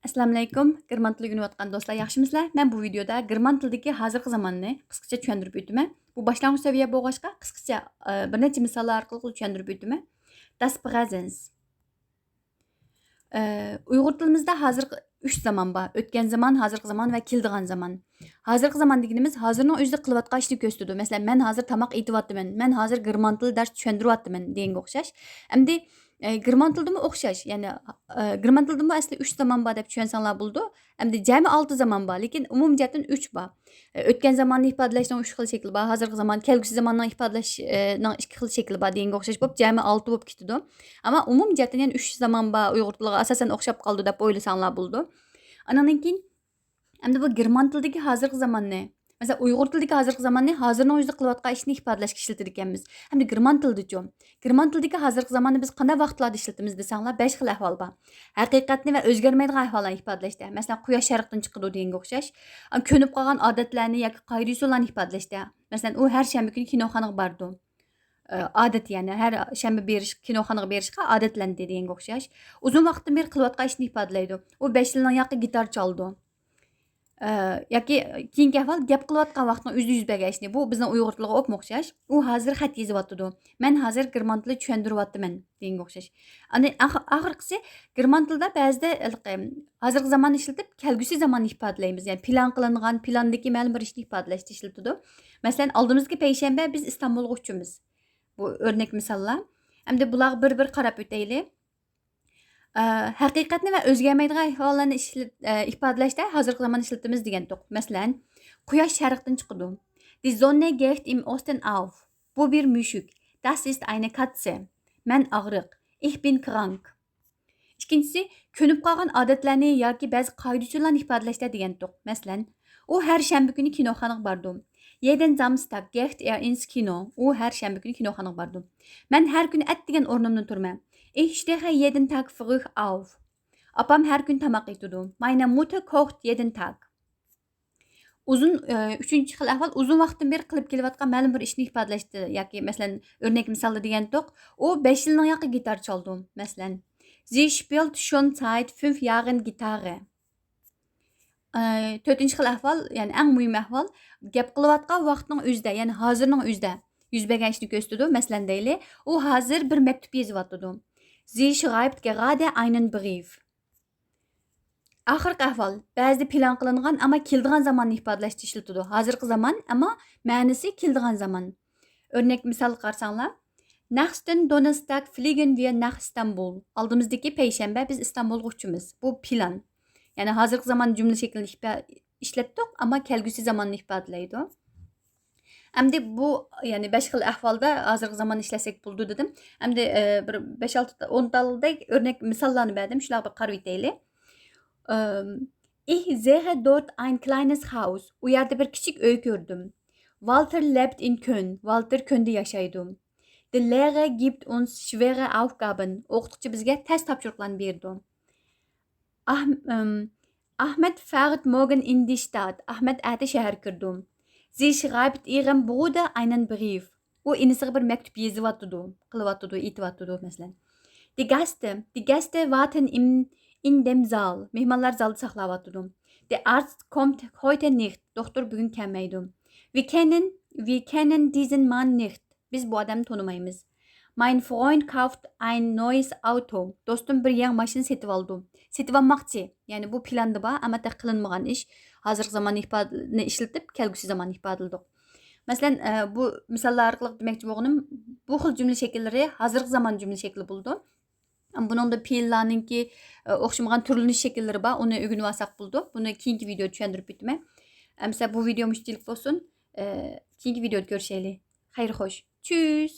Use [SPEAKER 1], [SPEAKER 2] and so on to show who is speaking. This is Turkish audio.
[SPEAKER 1] Assalomu alaykum. German tili o'rganayotgan do'stlar, yaxshimisizlar? Men bu videoda german tilidagi hozirgi zamonni qisqacha tushuntirib o'taman. Bu boshlang'ich saviya bo'lg'achqa qisqacha bir necha misollar orqali tushuntirib o'taman. Das Präsens. Uyg'ur tilimizda hozirgi 3 zaman bor. O'tgan zaman, hozirgi zaman va keldigan zaman. Hozirgi zaman deganimiz hozirning o'zida qilayotgan ishni ko'rsatadi. Masalan, men hozir tamoq etyapman. Men hozir german tili dars tushuntiryapman deganga o'xshash. Endi german tilidami o'xshash. Ya'ni german tilidami asli 3 zaman bor deb tushunsanlar bo'ldi. Endi jami 6 zaman bor, lekin umumjatdan 3 bor. O'tgan zamanni ifodalashning 3 xil shakli bor. Hozirgi zaman, kelgusi zamanni ifodalashning 2 xil shakli bor deganga o'xshash bo'lib, jami 6 bo'lib ketadi. Ammo umumjatdan yana 3 zaman bor. Uyg'ur tiliga asosan o'xshab qoldi deb o'ylasanglar bo'ldi. Andan keyin endi bu german tilidagi hozirgi zamonni, masalan Uyg'ur tilidagi hozirgi zamonni hozirning o'zida qilayotgan ishni ifodalashga ishlatar ekanmiz. Hamda german tilida-chi? German tilidagi hozirgi zamonni biz qanday vaqtlarda ishlatamiz desanglar, 5 xil ahvol bor. Haqiqatni va o'zgarmaydigan ahvollarni ifodalashda. Masalan, quyosh sharqdan chiqadi deganga o'xshash. Ko'nib qolgan odatlarni yoki qoida usullarni ifodalashda. Masalan, u har shanba kuni kinoxonaga bordi. Odat, ya'ni har shanba berish, kinoxonaga berishga odatlandi deganga o'xshash. Uzun vaqtdan beri qilayotgan ishni ifodalaydi. U 5 yildan yoqqa gitar chaldi. Yoki keyingi ahvol gap qilayotgan vaqtning o'zida yuz bergan ishni. Bu bizning Uyg'ur tiliga o'xshash. U hozir xat yozyapti. Men hozir german tilida tushuntiryapman deganga o'xshash. Ani oxirgisi german tilida ba'zida hozirgi zamanni ishlatib, kelgusi zamanni ifodalaymiz. Ya'ni plan qilingan, plandagi ma'lum bir ishni ifodalashda ishlatadi. Masalan, oldimizgi payshanba biz Istanbulga uchamiz. Bu örnek misollar. Endi bular bir-bir qarab o'taylik. Haqiqatni va o'zgarmaydigan ahvollarni ifodalashda hozirgi zamon ishlatamiz degan to'q. Masalan, quyosh sharqdan chiqadi. Die Sonne geht im Osten auf. Bu bir mushuk. Das ist eine Katze. Men og'riq. Ich bin krank. Ikkinchisi, ko'nib qolgan odatlarni yoki ba'zi qoida-usullarni ifodalashda degan to'q. Masalan, u har shanba kuni kinoxonaga bordi. Jeden Samstag geht ins Kino. U har shanba kuni kinoxonaga bordi. Men har kuni atdigan o'rnimdan turman. Ich stehe jeden Tag früh auf. Apam her gün tamak etudi. Meine Mutter kocht jeden Tag. Uzun, üçüncü xil ahvol uzun vaqtdan beri qilib kelayotgan ma'lum bir ishni ifodalashdi yoki masalan o'rnak misolda degan to'q. U 5 yilning yoqqa gitar chaldi. Masalan, sie spielt schon seit 5 Jahren Gitarre. To'rtinchi xil ahvol, ya'ni eng muhim ahvol gap qilayotgan vaqtning o'zida, ya'ni hozirning o'zida yuz bergan ishni ko'rsatadi. Masalan deylik, u hozir bir maktub yozyapti. Sie schreibt gerade einen Brief. Oxirgi ahvol ba'zida plan qilingan, ammo keldigan zamanni ifodalashda ishlatadi. Hozirgi zaman, ammo ma'nosi keldigan zaman. O'rnak misol qarasanglar, nächsten Donnerstag fliegen wir nach Istanbul. Oldimizdagi payshanba biz Istanbulga uchamiz. Bu plan. Ya'ni hozirgi zaman jumla shaklini ishlatdik, ammo kelgusi zamanni ifodalaydi. Endi bu ya'ni 5 xil ahvolda hozirgi zamonni ishlasak bo'ldi dedim. Endi bir 5-6 10 taldek o'rnak misollarni berdim. Shularga qarab o'taylik. Ich sehe dort ein kleines Haus. U yerda bir kichik uy ko'rdim. Walter lebt in Köln. Walter Kölnda yashaydi. Der Lehrer gibt uns schwere Aufgaben. O'qituvchi bizga test topshiriqlarni berdi. Ahmed fährt morgen in die Stadt. Ahmed erta shahar kirdi. Sie schreibt ihrem Bruder einen Brief. U inisiga bir maktub yozyapti, qilyapti, aytyapti masalan. Die Gäste warten in dem Saal. Mehmonlar zalda saqlayapti. Der Arzt kommt heute nicht. Doktor bugun kelmaydi. Wir kennen diesen Mann nicht. Biz bu odamni tonimaymiz. Mein Freund kauft ein neues Auto. Do'stim bir yangi mashina setib oldi. Setib olmoqchi. Ya'ni bu planda bor, ammo qilinmagan ish. Hozirgi zamanni ifodani ishlatib, kelgusi zamanni ifodaladik. Masalan, bu misollar orqali demoqchi bo'lganim, bu xil jumla shakllari hozirgi zamon jumla shakli bo'ldi. Buningda fe'llarninki o'xshamagan turlanish shakllari bor. Uni o'rganib olsak bo'ldi. Buni keyingi videoda tushuntirib o'taman. Amsa bu video mushtilik bo'lsin. Keyingi videoda ko'rishaylik. Xayr xo'sh. Tschüss.